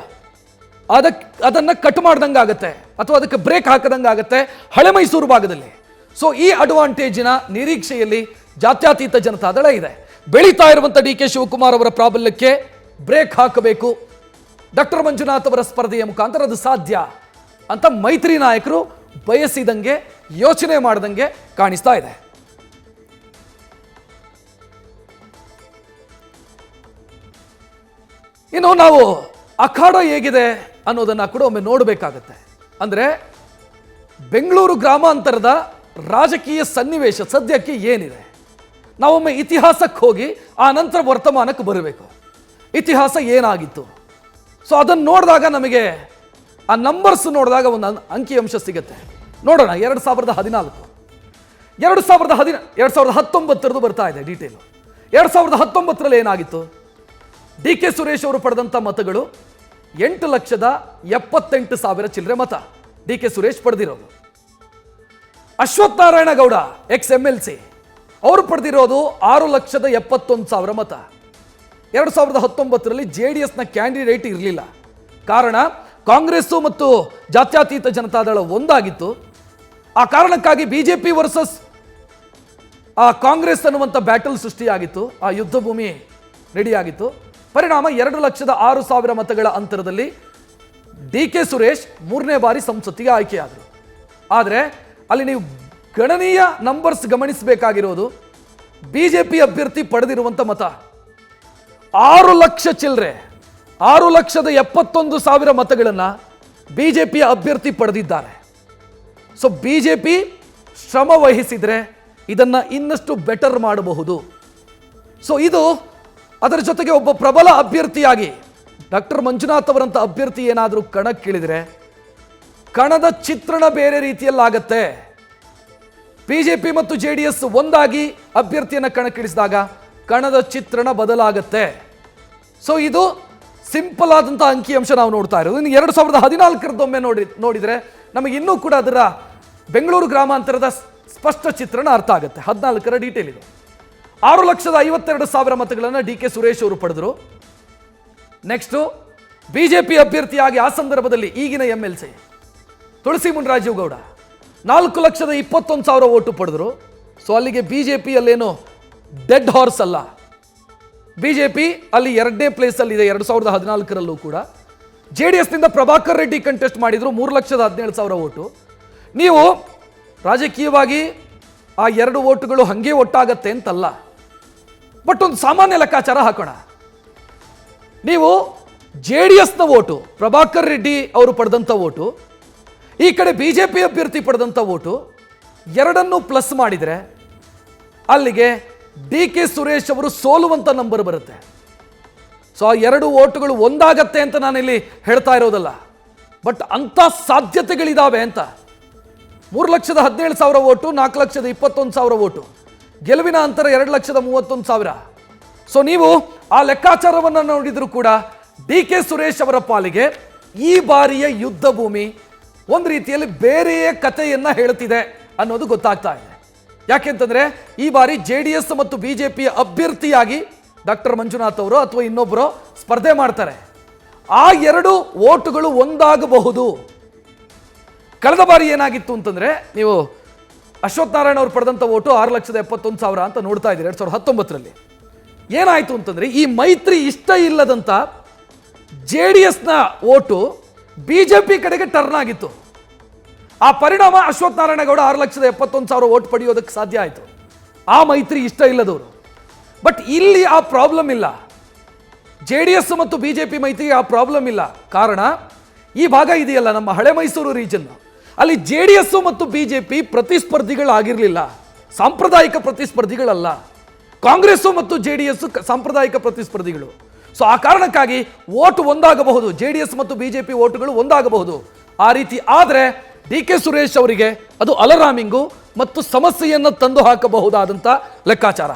ಅದನ್ನು ಕಟ್ ಮಾಡ್ದಂಗೆ ಆಗುತ್ತೆ ಅಥವಾ ಅದಕ್ಕೆ ಬ್ರೇಕ್ ಹಾಕದಂಗೆ ಆಗುತ್ತೆ ಹಳೆ ಮೈಸೂರು ಭಾಗದಲ್ಲಿ. ಸೊ ಈ ಅಡ್ವಾಂಟೇಜಿನ ನಿರೀಕ್ಷೆಯಲ್ಲಿ ಜಾತ್ಯತೀತ ಜನತಾದಳ ಇದೆ. ಬೆಳೀತಾ ಇರುವಂಥ ಡಿ ಕೆ ಶಿವಕುಮಾರ್ ಅವರ ಪ್ರಾಬಲ್ಯಕ್ಕೆ ಬ್ರೇಕ್ ಹಾಕಬೇಕು, ಡಾಕ್ಟರ್ ಮಂಜುನಾಥ್ ಅವರ ಸ್ಪರ್ಧೆಯ ಮುಖಾಂತರ ಅದು ಸಾಧ್ಯ ಅಂತ ಮೈತ್ರಿ ನಾಯಕರು ಬಯಸಿದಂಗೆ ಯೋಚನೆ ಮಾಡ್ದಂಗೆ ಕಾಣಿಸ್ತಾ ಇದೆ. ಇನ್ನು ನಾವು ಅಖಾಡ ಹೇಗಿದೆ ಅನ್ನೋದನ್ನ ಕೂಡ ಒಮ್ಮೆ ನೋಡಬೇಕಾಗತ್ತೆ. ಅಂದರೆ ಬೆಂಗಳೂರು ಗ್ರಾಮಾಂತರದ ರಾಜಕೀಯ ಸನ್ನಿವೇಶ ಸದ್ಯಕ್ಕೆ ಏನಿದೆ, ನಾವೊಮ್ಮೆ ಇತಿಹಾಸಕ್ಕೆ ಹೋಗಿ ಆ ನಂತರ ವರ್ತಮಾನಕ್ಕೆ ಬರಬೇಕು. ಇತಿಹಾಸ ಏನಾಗಿತ್ತು, ಸೊ ಅದನ್ನು ನೋಡಿದಾಗ ನಮಗೆ ಆ ನಂಬರ್ಸ್ ನೋಡಿದಾಗ ಒಂದು ಅಂಕಿಅಂಶ ಸಿಗುತ್ತೆ. ನೋಡೋಣ. 2014 2019 ಬರ್ತಾ ಇದೆ ಡೀಟೇಲು. 2019ರಲ್ಲಿ ಏನಾಗಿತ್ತು? ಡಿ ಕೆ ಸುರೇಶ್ ಅವರು ಪಡೆದಂಥ ಮತಗಳು 8,78,000 ಚಿಲ್ಲರೆ ಮತ ಡಿ ಕೆ ಸುರೇಶ್ ಪಡೆದಿರೋದು. ಅಶ್ವಥ್ ನಾರಾಯಣ ಗೌಡ ಎಕ್ಸ್ MLC ಅವರು ಪಡೆದಿರೋದು 6,71,000 ಮತ. 2019ರಲ್ಲಿ JDSನ ಕ್ಯಾಂಡಿಡೇಟ್ ಇರಲಿಲ್ಲ. ಕಾರಣ ಕಾಂಗ್ರೆಸ್ಸು ಮತ್ತು ಜಾತ್ಯತೀತ ಜನತಾದಳ ಒಂದಾಗಿತ್ತು. ಆ ಕಾರಣಕ್ಕಾಗಿ ಬಿಜೆಪಿ ವರ್ಸಸ್ ಆ ಕಾಂಗ್ರೆಸ್ ಅನ್ನುವಂಥ ಬ್ಯಾಟಲ್ ಸೃಷ್ಟಿಯಾಗಿತ್ತು. ಆ ಯುದ್ಧ ಭೂಮಿ ರೆಡಿಯಾಗಿತ್ತು. ಪರಿಣಾಮ 2,06,000 ಮತಗಳ ಅಂತರದಲ್ಲಿ ಡಿ ಕೆ ಸುರೇಶ್ 3ನೇ ಬಾರಿ ಸಂಸತ್ತಿಗೆ ಆಯ್ಕೆಯಾದರು. ಆದರೆ ಅಲ್ಲಿ ನೀವು ಗಣನೀಯ ನಂಬರ್ಸ್ ಗಮನಿಸಬೇಕಾಗಿರೋದು ಬಿಜೆಪಿ ಅಭ್ಯರ್ಥಿ ಪಡೆದಿರುವಂಥ ಮತ 6 ಲಕ್ಷ ಚಿಲ್ಲರೆ, 6,71,000 ಮತಗಳನ್ನು ಬಿಜೆಪಿಯ ಅಭ್ಯರ್ಥಿ ಪಡೆದಿದ್ದಾರೆ. ಸೊ ಬಿಜೆಪಿ ಶ್ರಮ ವಹಿಸಿದರೆ ಇದನ್ನು ಇನ್ನಷ್ಟು ಬೆಟರ್ ಮಾಡಬಹುದು. ಸೊ ಇದು ಅದರ ಜೊತೆಗೆ ಒಬ್ಬ ಪ್ರಬಲ ಅಭ್ಯರ್ಥಿಯಾಗಿ ಡಾಕ್ಟರ್ ಮಂಜುನಾಥ್ ಅವರಂಥ ಅಭ್ಯರ್ಥಿ ಏನಾದರೂ ಕಣಕ್ಕಿಳಿದರೆ ಕಣದ ಚಿತ್ರಣ ಬೇರೆ ರೀತಿಯಲ್ಲಾಗತ್ತೆ. ಬಿಜೆಪಿ ಮತ್ತು JDS ಒಂದಾಗಿ ಅಭ್ಯರ್ಥಿಯನ್ನು ಕಣಕ್ಕಿಳಿಸಿದಾಗ ಕಣದ ಚಿತ್ರಣ ಬದಲಾಗತ್ತೆ. ಸೊ ಇದು ಸಿಂಪಲ್ ಆದಂಥ ಅಂಕಿಅಂಶ ನಾವು ನೋಡ್ತಾ ಇರೋದು. ಇನ್ನು 2014ರದ್ದೊಮ್ಮೆ ನೋಡಿದರೆ ನಮಗೆ ಇನ್ನೂ ಕೂಡ ಅದರ ಬೆಂಗಳೂರು ಗ್ರಾಮಾಂತರದ ಸ್ಪಷ್ಟ ಚಿತ್ರಣ ಅರ್ಥ ಆಗುತ್ತೆ. 14ರ ಡೀಟೇಲ್ ಇದೆ. 6,52,000 ಮತಗಳನ್ನು ಡಿ ಕೆ ಸುರೇಶ್ ಅವರು ಪಡೆದರು. ನೆಕ್ಸ್ಟು ಬಿಜೆಪಿ ಅಭ್ಯರ್ಥಿಯಾಗಿ ಆ ಸಂದರ್ಭದಲ್ಲಿ ಈಗಿನ MLC ತುಳಸಿ ಮುನ್ರಾಜೀವ್ ಗೌಡ 4,21,000 ಓಟು ಪಡೆದರು. ಸೊ ಅಲ್ಲಿಗೆ ಬಿಜೆಪಿ ಅಲ್ಲೇನು ಡೆಡ್ ಹಾರ್ಸ್ ಅಲ್ಲ. ಬಿಜೆಪಿ ಅಲ್ಲಿ 2ನೇ ಪ್ಲೇಸಲ್ಲಿದೆ 2014ರಲ್ಲೂ ಕೂಡ. JDSನಿಂದ ಪ್ರಭಾಕರ್ ರೆಡ್ಡಿ ಕಂಟೆಸ್ಟ್ ಮಾಡಿದ್ರು 3,17,000 ಓಟು. ನೀವು ರಾಜಕೀಯವಾಗಿ ಆ 2 ಓಟುಗಳು ಹಂಗೆ ಒಟ್ಟಾಗತ್ತೆ ಅಂತಲ್ಲ, ಬಟ್ ಒಂದು ಸಾಮಾನ್ಯ ಲೆಕ್ಕಾಚಾರ ಹಾಕೋಣ. ನೀವು JDSನ ಓಟು, ಪ್ರಭಾಕರ್ ರೆಡ್ಡಿ ಅವರು ಪಡೆದಂಥ ಓಟು, ಈ ಕಡೆ ಬಿಜೆಪಿ ಅಭ್ಯರ್ಥಿ ಪಡೆದಂಥ ಓಟು, ಎರಡನ್ನೂ ಪ್ಲಸ್ ಮಾಡಿದರೆ ಅಲ್ಲಿಗೆ ಡಿ ಕೆ ಸುರೇಶ್ ಅವರು ಸೋಲುವಂಥ ನಂಬರ್ ಬರುತ್ತೆ. ಸೊ ಆ 2 ಓಟುಗಳು ಒಂದಾಗತ್ತೆ ಅಂತ ನಾನಿಲ್ಲಿ ಹೇಳ್ತಾ ಇರೋದಲ್ಲ, ಬಟ್ ಅಂಥ ಸಾಧ್ಯತೆಗಳಿದಾವೆ ಅಂತ. 3,17,000 ಓಟು, 4,21,000 ಓಟು, ಗೆಲುವಿನ ಅಂತರ 2,31,000. ಸೊ ನೀವು ಆ ಲೆಕ್ಕಾಚಾರವನ್ನು ನೋಡಿದ್ರು ಕೂಡ ಡಿ ಕೆ ಸುರೇಶ್ ಅವರ ಪಾಲಿಗೆ ಈ ಬಾರಿಯ ಯುದ್ಧ ಭೂಮಿ ಒಂದು ರೀತಿಯಲ್ಲಿ ಬೇರೆಯೇ ಕಥೆಯನ್ನ ಹೇಳ್ತಿದೆ ಅನ್ನೋದು ಗೊತ್ತಾಗ್ತಾ ಇದೆ. ಯಾಕೆಂತಂದ್ರೆ ಈ ಬಾರಿ JDS ಮತ್ತು BJP ಅಭ್ಯರ್ಥಿಯಾಗಿ ಡಾಕ್ಟರ್ ಮಂಜುನಾಥ್ ಅವರು ಅಥವಾ ಇನ್ನೊಬ್ಬರು ಸ್ಪರ್ಧೆ ಮಾಡ್ತಾರೆ. ಆ ಎರಡು ಓಟುಗಳು ಒಂದಾಗಬಹುದು. ಕಳೆದ ಬಾರಿ ಏನಾಗಿತ್ತು ಅಂತಂದ್ರೆ ನೀವು ಅಶ್ವಥ್ ನಾರಾಯಣ ಅವರು ಪಡೆದಂಥ ಓಟು 6,71,000 ಅಂತ ನೋಡ್ತಾ ಇದ್ದೀರಿ 2019ರಲ್ಲಿ. ಏನಾಯಿತು ಅಂತಂದ್ರೆ ಈ ಮೈತ್ರಿ ಇಷ್ಟ ಇಲ್ಲದಂತ JDSನ ಓಟು BJP ಕಡೆಗೆ ಟರ್ನ್ ಆಗಿತ್ತು. ಆ ಪರಿಣಾಮ ಅಶ್ವಥ್ ನಾರಾಯಣಗೌಡ 6,71,000 ಓಟ್ ಪಡೆಯೋದಕ್ಕೆ ಸಾಧ್ಯ ಆಯಿತು, ಆ ಮೈತ್ರಿ ಇಷ್ಟ ಇಲ್ಲದವರು. ಬಟ್ ಇಲ್ಲಿ ಆ ಪ್ರಾಬ್ಲಮ್ ಇಲ್ಲ. JDS ಮತ್ತು BJP ಮೈತ್ರಿಗೆ ಆ ಪ್ರಾಬ್ಲಮ್ ಇಲ್ಲ. ಕಾರಣ ಈ ಭಾಗ ಇದೆಯಲ್ಲ ನಮ್ಮ ಹಳೆ ಮೈಸೂರು ರೀಜನ್, ಅಲ್ಲಿ JDS ಮತ್ತು BJP ಪ್ರತಿಸ್ಪರ್ಧಿಗಳಾಗಿರಲಿಲ್ಲ, ಸಾಂಪ್ರದಾಯಿಕ ಪ್ರತಿಸ್ಪರ್ಧಿಗಳಲ್ಲ. ಕಾಂಗ್ರೆಸ್ ಮತ್ತು JDS ಸಾಂಪ್ರದಾಯಿಕ ಪ್ರತಿಸ್ಪರ್ಧಿಗಳು. ಸೊ ಆ ಕಾರಣಕ್ಕಾಗಿ ಓಟು ಒಂದಾಗಬಹುದು, JDS ಮತ್ತು BJP ಓಟುಗಳು ಒಂದಾಗಬಹುದು. ಆ ರೀತಿ ಆದರೆ ಡಿ ಕೆ ಸುರೇಶ್ ಅವರಿಗೆ ಅದು ಅಲರಾಮಿಂಗು ಮತ್ತು ಸಮಸ್ಯೆಯನ್ನು ತಂದು ಹಾಕಬಹುದಾದಂಥ ಲೆಕ್ಕಾಚಾರ.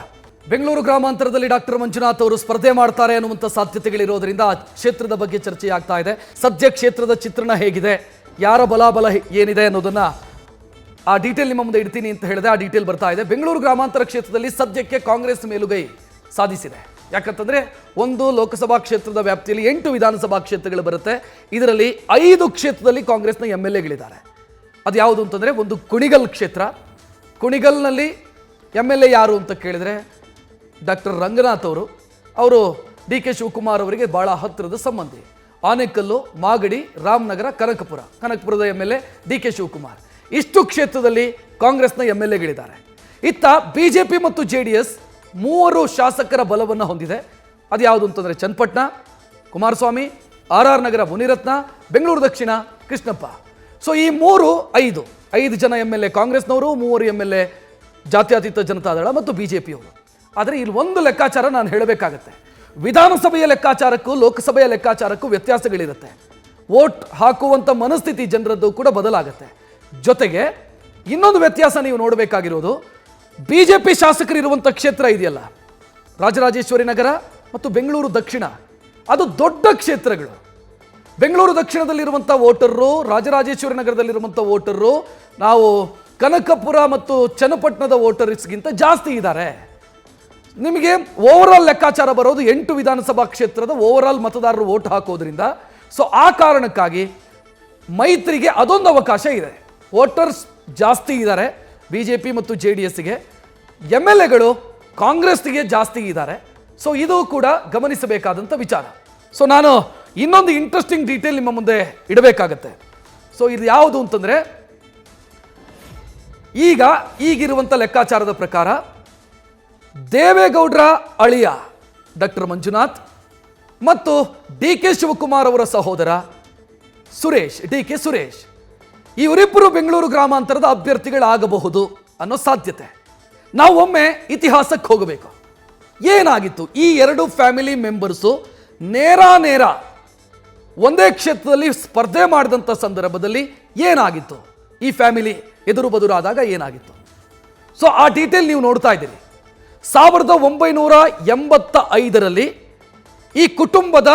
ಬೆಂಗಳೂರು ಗ್ರಾಮಾಂತರದಲ್ಲಿ ಡಾಕ್ಟರ್ ಮಂಜುನಾಥ್ ಅವರು ಸ್ಪರ್ಧೆ ಮಾಡ್ತಾರೆ ಅನ್ನುವಂಥ ಸಾಧ್ಯತೆಗಳಿರೋದ್ರಿಂದ ಆ ಕ್ಷೇತ್ರದ ಬಗ್ಗೆ ಚರ್ಚೆ ಆಗ್ತಾ ಇದೆ. ಸದ್ಯ ಕ್ಷೇತ್ರದ ಚಿತ್ರಣ ಹೇಗಿದೆ, ಯಾರ ಬಲಾಬಲ ಏನಿದೆ ಅನ್ನೋದನ್ನ ಆ ಡೀಟೇಲ್ ನಿಮ್ಮ ಮುಂದೆ ಇಡ್ತೀನಿ ಅಂತ ಹೇಳಿದೆ. ಆ ಡೀಟೇಲ್ ಬರ್ತಾ ಇದೆ. ಬೆಂಗಳೂರು ಗ್ರಾಮಾಂತರ ಕ್ಷೇತ್ರದಲ್ಲಿ ಸದ್ಯಕ್ಕೆ ಕಾಂಗ್ರೆಸ್ ಮೇಲುಗೈ ಸಾಧಿಸಿದೆ. ಯಾಕಂತಂದ್ರೆ ಒಂದು ಲೋಕಸಭಾ ಕ್ಷೇತ್ರದ ವ್ಯಾಪ್ತಿಯಲ್ಲಿ 8 ವಿಧಾನಸಭಾ ಕ್ಷೇತ್ರಗಳು ಬರುತ್ತೆ. ಇದರಲ್ಲಿ 5 ಕ್ಷೇತ್ರದಲ್ಲಿ ಕಾಂಗ್ರೆಸ್ನ MLAಗಳಿದ್ದಾರೆ. ಅದು ಯಾವುದು ಅಂತಂದ್ರೆ ಒಂದು ಕುಣಿಗಲ್ ಕ್ಷೇತ್ರ. ಕುಣಿಗಲ್ನಲ್ಲಿ MLA ಯಾರು ಅಂತ ಕೇಳಿದ್ರೆ ಡಾಕ್ಟರ್ ರಂಗನಾಥ್ ಅವರು ಡಿ ಕೆ ಶಿವಕುಮಾರ್ ಅವರಿಗೆ ಬಹಳ ಹತ್ತಿರದ ಸಂಬಂಧಿ. ಆನೇಕಲ್ಲು, ಮಾಗಡಿ, ರಾಮನಗರ, ಕನಕಪುರದ MLA ಡಿ ಕೆ ಶಿವಕುಮಾರ್. ಇಷ್ಟು ಕ್ಷೇತ್ರದಲ್ಲಿ ಕಾಂಗ್ರೆಸ್ನ MLAಗಳಿದ್ದಾರೆ. ಇತ್ತ BJP ಮತ್ತು JDS 3 ಶಾಸಕರ ಬಲವನ್ನು ಹೊಂದಿದೆ. ಅದು ಯಾವುದು ಅಂತಂದರೆ ಚನ್ನಪಟ್ಟಣ ಕುಮಾರಸ್ವಾಮಿ, RR ನಗರ ಮುನಿರತ್ನ, ಬೆಂಗಳೂರು ದಕ್ಷಿಣ ಕೃಷ್ಣಪ್ಪ. ಸೊ ಈ 5 ಜನ MLA ಕಾಂಗ್ರೆಸ್ನವರು, 3 MLA ಜಾತ್ಯತೀತ ಜನತಾದಳ ಮತ್ತು BJP ಅವರು. ಆದರೆ ಇಲ್ಲಿ ಒಂದು ಲೆಕ್ಕಾಚಾರ ನಾನು ಹೇಳಬೇಕಾಗತ್ತೆ. ವಿಧಾನಸಭೆಯ ಲೆಕ್ಕಾಚಾರಕ್ಕೂ ಲೋಕಸಭೆಯ ಲೆಕ್ಕಾಚಾರಕ್ಕೂ ವ್ಯತ್ಯಾಸಗಳಿರುತ್ತೆ. ವೋಟ್ ಹಾಕುವಂಥ ಮನಸ್ಥಿತಿ ಜನರದ್ದು ಕೂಡ ಬದಲಾಗುತ್ತೆ. ಜೊತೆಗೆ ಇನ್ನೊಂದು ವ್ಯತ್ಯಾಸ ನೀವು ನೋಡಬೇಕಾಗಿರೋದು, BJP ಶಾಸಕರಿರುವಂಥ ಕ್ಷೇತ್ರ ಇದೆಯಲ್ಲ, ರಾಜರಾಜೇಶ್ವರಿ ನಗರ ಮತ್ತು ಬೆಂಗಳೂರು ದಕ್ಷಿಣ, ಅದು ದೊಡ್ಡ ಕ್ಷೇತ್ರಗಳು. ಬೆಂಗಳೂರು ದಕ್ಷಿಣದಲ್ಲಿರುವಂಥ ವೋಟರ್ರು, ರಾಜರಾಜೇಶ್ವರಿ ನಗರದಲ್ಲಿರುವಂಥ ವೋಟರ್ರು ನಾವು ಕನಕಪುರ ಮತ್ತು ಚನ್ನಪಟ್ಟಣದ ವೋಟರ್ಸ್ಗಿಂತ ಜಾಸ್ತಿ ಇದ್ದಾರೆ. ನಿಮಗೆ ಓವರಾಲ್ ಲೆಕ್ಕಾಚಾರ ಬರೋದು 8 ವಿಧಾನಸಭಾ ಕ್ಷೇತ್ರದ ಓವರಾಲ್ ಮತದಾರರು ವೋಟ್ ಹಾಕೋದ್ರಿಂದ. ಸೊ ಆ ಕಾರಣಕ್ಕಾಗಿ ಮೈತ್ರಿಗೆ ಅದೊಂದು ಅವಕಾಶ ಇದೆ. ವೋಟರ್ಸ್ ಜಾಸ್ತಿ ಇದ್ದಾರೆ BJP ಮತ್ತು JDSಗೆ, MLAಗಳು ಕಾಂಗ್ರೆಸ್ಗೆ ಜಾಸ್ತಿ ಇದ್ದಾರೆ. ಸೊ ಇದು ಕೂಡ ಗಮನಿಸಬೇಕಾದಂಥ ವಿಚಾರ. ಸೊ ನಾನು ಇನ್ನೊಂದು ಇಂಟ್ರೆಸ್ಟಿಂಗ್ ಡೀಟೇಲ್ ನಿಮ್ಮ ಮುಂದೆ ಇಡಬೇಕಾಗತ್ತೆ. ಸೊ ಇದು ಯಾವುದು ಅಂತಂದರೆ, ಈಗಿರುವಂಥ ಲೆಕ್ಕಾಚಾರದ ಪ್ರಕಾರ ದೇವೇಗೌಡರ ಅಳಿಯ ಡಾಕ್ಟರ್ ಮಂಜುನಾಥ್ ಮತ್ತು ಡಿ ಕೆ ಶಿವಕುಮಾರ್ ಅವರ ಸಹೋದರ ಡಿ ಕೆ ಸುರೇಶ್ ಇವರಿಬ್ಬರು ಬೆಂಗಳೂರು ಗ್ರಾಮಾಂತರದ ಅಭ್ಯರ್ಥಿಗಳಾಗಬಹುದು ಅನ್ನೋ ಸಾಧ್ಯತೆ. ನಾವು ಒಮ್ಮೆ ಇತಿಹಾಸಕ್ಕೆ ಹೋಗಬೇಕು. ಏನಾಗಿತ್ತು ಈ 2 ಫ್ಯಾಮಿಲಿ ಮೆಂಬರ್ಸು ನೇರ ಒಂದೇ ಕ್ಷೇತ್ರದಲ್ಲಿ ಸ್ಪರ್ಧೆ ಮಾಡಿದಂಥ ಸಂದರ್ಭದಲ್ಲಿ ಏನಾಗಿತ್ತು, ಈ ಫ್ಯಾಮಿಲಿ ಎದುರು ಬದುರಾದಾಗ ಏನಾಗಿತ್ತು. ಸೊ ಆ ಡೀಟೇಲ್ ನೀವು ನೋಡ್ತಾ ಇದ್ದೀರಿ. 1985ರಲ್ಲಿ ಈ ಕುಟುಂಬದ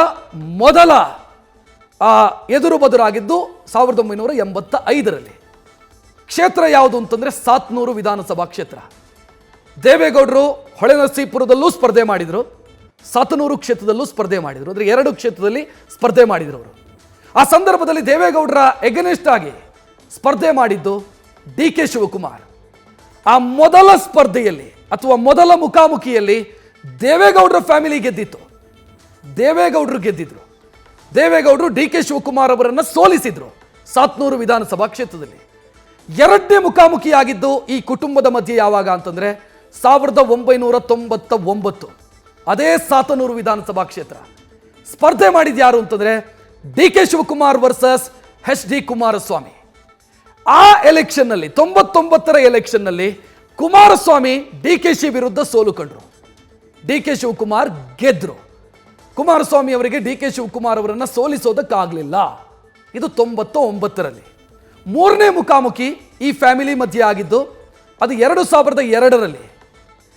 ಮೊದಲ ಎದುರು ಬದುರಾಗಿದ್ದು 1985ರಲ್ಲಿ. ಕ್ಷೇತ್ರ ಯಾವುದು ಅಂತಂದ್ರೆ ಸಾತ್ನೂರು ವಿಧಾನಸಭಾ ಕ್ಷೇತ್ರ. ದೇವೇಗೌಡರು ಹೊಳೆನರಸೀಪುರದಲ್ಲೂ ಸ್ಪರ್ಧೆ ಮಾಡಿದರು, ಸಾತನೂರು ಕ್ಷೇತ್ರದಲ್ಲೂ ಸ್ಪರ್ಧೆ ಮಾಡಿದರು. ಅಂದರೆ 2 ಕ್ಷೇತ್ರದಲ್ಲಿ ಸ್ಪರ್ಧೆ ಮಾಡಿದರು ಅವರು. ಆ ಸಂದರ್ಭದಲ್ಲಿ ದೇವೇಗೌಡರ ಎಗನೆಸ್ಟ್ ಆಗಿ ಸ್ಪರ್ಧೆ ಮಾಡಿದ್ದು ಡಿ ಕೆ ಶಿವಕುಮಾರ್. ಆ ಮೊದಲ ಸ್ಪರ್ಧೆಯಲ್ಲಿ ಅಥವಾ ಮೊದಲ ಮುಖಾಮುಖಿಯಲ್ಲಿ ದೇವೇಗೌಡರ ಫ್ಯಾಮಿಲಿ ಗೆದ್ದಿತ್ತು. ದೇವೇಗೌಡರು ಗೆದ್ದಿದ್ರು. ದೇವೇಗೌಡರು ಡಿ ಕೆ ಶಿವಕುಮಾರ್ ಅವರನ್ನು ಸೋಲಿಸಿದ್ರು ಸಾತ್ನೂರು ವಿಧಾನಸಭಾ ಕ್ಷೇತ್ರದಲ್ಲಿ. 2ನೇ ಮುಖಾಮುಖಿಯಾಗಿದ್ದು ಈ ಕುಟುಂಬದ ಮಧ್ಯೆ ಯಾವಾಗ ಅಂತಂದ್ರೆ 1999. ಅದೇ ಸಾತನೂರು ವಿಧಾನಸಭಾ ಕ್ಷೇತ್ರ. ಸ್ಪರ್ಧೆ ಮಾಡಿದ ಯಾರು ಅಂತಂದ್ರೆ D K Shivakumar versus HD Kumaraswamy. ಆ ಎಲೆಕ್ಷನ್ನಲ್ಲಿ 99ರ ಎಲೆಕ್ಷನ್ನಲ್ಲಿ ಕುಮಾರಸ್ವಾಮಿ DKC ವಿರುದ್ಧ ಸೋಲು ಕಂಡ್ರು. ಡಿ ಕೆ ಶಿವಕುಮಾರ್ ಗೆದ್ರು. ಕುಮಾರಸ್ವಾಮಿ ಅವರಿಗೆ ಡಿ ಕೆ ಶಿವಕುಮಾರ್ ಅವರನ್ನು ಸೋಲಿಸೋದಕ್ಕಾಗಲಿಲ್ಲ. ಇದು 99ರಲ್ಲಿ. 3ನೇ ಮುಖಾಮುಖಿ ಈ ಫ್ಯಾಮಿಲಿ ಮಧ್ಯೆ ಆಗಿದ್ದು ಅದು 2002ರಲ್ಲಿ.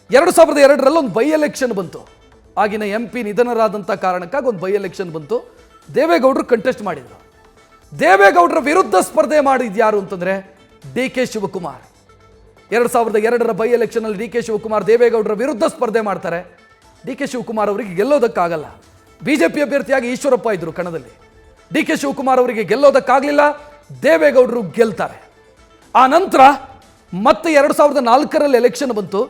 2002ರಲ್ಲಿ ಒಂದು ಬೈ ಎಲೆಕ್ಷನ್ ಬಂತು. ಆಗಿನ MP ನಿಧನರಾದಂಥ ಕಾರಣಕ್ಕಾಗಿ ಒಂದು ಬೈ ಎಲೆಕ್ಷನ್ ಬಂತು. ದೇವೇಗೌಡರು ಕಂಟೆಸ್ಟ್ ಮಾಡಿದರು. ದೇವೇಗೌಡರ ವಿರುದ್ಧ ಸ್ಪರ್ಧೆ ಮಾಡಿದ್ಯಾರು ಅಂತಂದರೆ DK ಶಿವಕುಮಾರ್. 2002ರ ಬೈ ಎಲೆಕ್ಷನಲ್ಲಿ DK ಶಿವಕುಮಾರ್ ದೇವೇಗೌಡರ ವಿರುದ್ಧ ಸ್ಪರ್ಧೆ ಮಾಡ್ತಾರೆ. DK ಶಿವಕುಮಾರ್ ಅವರಿಗೆ ಗೆಲ್ಲೋದಕ್ಕಾಗಲ್ಲ. BJP ಅಭ್ಯರ್ಥಿಯಾಗಿ ಈಶ್ವರಪ್ಪ ಇದ್ದರು ಕಣದಲ್ಲಿ. DK ಶಿವಕುಮಾರ್ ಅವರಿಗೆ ಗೆಲ್ಲೋದಕ್ಕಾಗಲಿಲ್ಲ, ದೇವೇಗೌಡರು ಗೆಲ್ತಾರೆ. ಆ ನಂತರ ಮತ್ತೆ 2004ರಲ್ಲಿ ಎಲೆಕ್ಷನ್ ಬಂತು.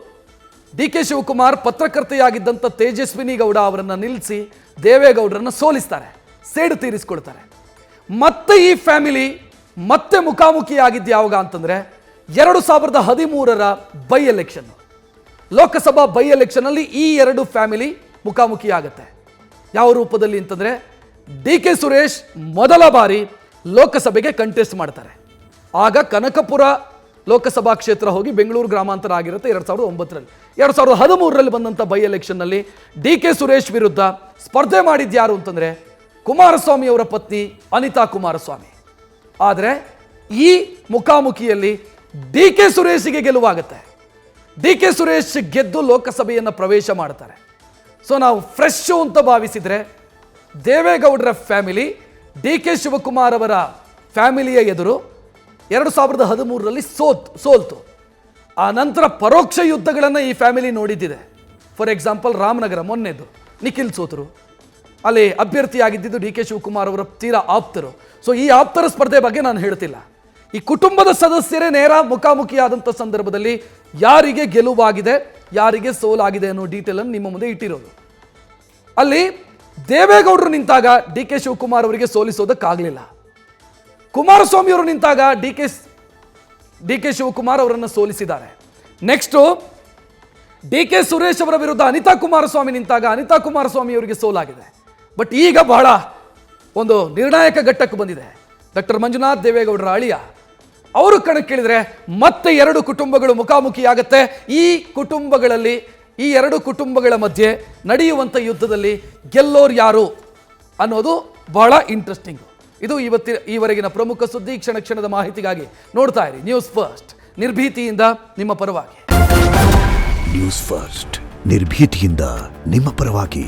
DK ಶಿವಕುಮಾರ್ ಪತ್ರಕರ್ತೆಯಾಗಿದ್ದಂಥ ತೇಜಸ್ವಿನಿ ಗೌಡ ಅವರನ್ನು ನಿಲ್ಲಿಸಿ ದೇವೇಗೌಡರನ್ನು ಸೋಲಿಸ್ತಾರೆ, ಸೇಡು ತೀರಿಸ್ಕೊಳ್ತಾರೆ. ಮತ್ತೆ ಈ ಫ್ಯಾಮಿಲಿ ಮತ್ತೆ ಮುಖಾಮುಖಿಯಾಗಿದ್ದು ಯಾವಾಗ ಅಂತಂದರೆ 2013ರ ಬೈ ಎಲೆಕ್ಷನ್, ಲೋಕಸಭಾ ಬೈ ಎಲೆಕ್ಷನಲ್ಲಿ ಈ ಎರಡು ಫ್ಯಾಮಿಲಿ ಮುಖಾಮುಖಿಯಾಗುತ್ತೆ. ಯಾವ ರೂಪದಲ್ಲಿ ಅಂತಂದರೆ DK ಸುರೇಶ್ ಮೊದಲ ಬಾರಿ ಲೋಕಸಭೆಗೆ ಕಂಟೆಸ್ಟ್ ಮಾಡ್ತಾರೆ. ಆಗ ಕನಕಪುರ ಲೋಕಸಭಾ ಕ್ಷೇತ್ರ ಹೋಗಿ ಬೆಂಗಳೂರು ಗ್ರಾಮಾಂತರ ಆಗಿರುತ್ತೆ 2009ರಲ್ಲಿ. 2013ರಲ್ಲಿ ಬಂದಂಥ ಬೈ ಎಲೆಕ್ಷನ್ನಲ್ಲಿ DK ಸುರೇಶ್ ವಿರುದ್ಧ ಸ್ಪರ್ಧೆ ಮಾಡಿದ್ಯಾರು ಅಂತಂದರೆ ಕುಮಾರಸ್ವಾಮಿ ಅವರ ಪತ್ನಿ ಅನಿತಾ ಕುಮಾರಸ್ವಾಮಿ. ಆದರೆ ಈ ಮುಖಾಮುಖಿಯಲ್ಲಿ DK ಸುರೇಶ್ಗೆ ಗೆಲುವಾಗುತ್ತೆ. DK ಸುರೇಶ್ ಗೆದ್ದು ಲೋಕಸಭೆಯನ್ನು ಪ್ರವೇಶ ಮಾಡ್ತಾರೆ. ಸೊ ನಾವು ಫ್ರೆಶ್ ಅಂತ ಭಾವಿಸಿದರೆ ದೇವೇಗೌಡರ ಫ್ಯಾಮಿಲಿ DK ಶಿವಕುಮಾರ್ ಅವರ ಫ್ಯಾಮಿಲಿಯ ಎದುರು 2013ರಲ್ಲಿ ಸೋಲ್ತು. ಆ ನಂತರ ಪರೋಕ್ಷ ಯುದ್ಧಗಳನ್ನು ಈ ಫ್ಯಾಮಿಲಿ ನೋಡಿದ್ದಿದೆ. ಫಾರ್ ಎಕ್ಸಾಂಪಲ್ ರಾಮನಗರ ಮೊನ್ನೆದು ನಿಖಿಲ್ ಸೋತರು, ಅಲ್ಲಿ ಅಭ್ಯರ್ಥಿಯಾಗಿದ್ದು DK ಶಿವಕುಮಾರ್ ಅವರ ತೀರಾ ಆಪ್ತರು. ಸೊ ಈ ಆಪ್ತರ ಸ್ಪರ್ಧೆ ಬಗ್ಗೆ ನಾನು ಹೇಳ್ತಿಲ್ಲ. ಈ ಕುಟುಂಬದ ಸದಸ್ಯರೇ ನೇರ ಮುಖಾಮುಖಿಯಾದಂಥ ಸಂದರ್ಭದಲ್ಲಿ ಯಾರಿಗೆ ಗೆಲುವಾಗಿದೆ ಯಾರಿಗೆ ಸೋಲಾಗಿದೆ ಅನ್ನೋ ಡೀಟೇಲನ್ನು ನಿಮ್ಮ ಮುಂದೆ ಇಟ್ಟಿರೋದು. ಅಲ್ಲಿ ದೇವೇಗೌಡರು ನಿಂತಾಗ DK ಶಿವಕುಮಾರ್ ಅವರಿಗೆ ಸೋಲಿಸೋದಕ್ಕಾಗಲಿಲ್ಲ. ಕುಮಾರಸ್ವಾಮಿ ಅವರು ನಿಂತಾಗ DK ಶಿವಕುಮಾರ್ ಅವರನ್ನು ಸೋಲಿಸಿದ್ದಾರೆ. ನೆಕ್ಸ್ಟು DK ಸುರೇಶ್ ಅವರ ವಿರುದ್ಧ ಅನಿತಾ ಕುಮಾರಸ್ವಾಮಿ ನಿಂತಾಗ ಅನಿತಾ ಕುಮಾರಸ್ವಾಮಿ ಅವರಿಗೆ ಸೋಲಾಗಿದೆ. ಬಟ್ ಈಗ ಬಹಳ ಒಂದು ನಿರ್ಣಾಯಕ ಘಟ್ಟಕ್ಕೆ ಬಂದಿದೆ. ಡಾಕ್ಟರ್ ಮಂಜುನಾಥ್ ದೇವೇಗೌಡರ ಅಳಿಯ ಅವರು ಕಣಕ್ಕಿಳಿದ್ರೆ ಮತ್ತೆ ಎರಡು ಕುಟುಂಬಗಳು ಮುಖಾಮುಖಿಯಾಗತ್ತೆ. ಈ ಕುಟುಂಬಗಳಲ್ಲಿ ಈ ಎರಡು ಕುಟುಂಬಗಳ ಮಧ್ಯೆ ನಡೆಯುವಂಥ ಯುದ್ಧದಲ್ಲಿ ಗೆಲ್ಲೋರು ಯಾರು ಅನ್ನೋದು ಬಹಳ ಇಂಟ್ರೆಸ್ಟಿಂಗ್. ಇದು ಈವರೆಗಿನ ಪ್ರಮುಖ ಸುದ್ದಿ. ಕ್ಷಣ ಕ್ಷಣದ ಮಾಹಿತಿಗಾಗಿ ನೋಡ್ತಾ ಇರಿ ನ್ಯೂಸ್ ಫಸ್ಟ್, ನಿರ್ಭೀತಿಯಿಂದ ನಿಮ್ಮ ಪರವಾಗಿ. ನ್ಯೂಸ್ ಫಸ್ಟ್, ನಿರ್ಭೀತಿಯಿಂದ ನಿಮ್ಮ ಪರವಾಗಿ.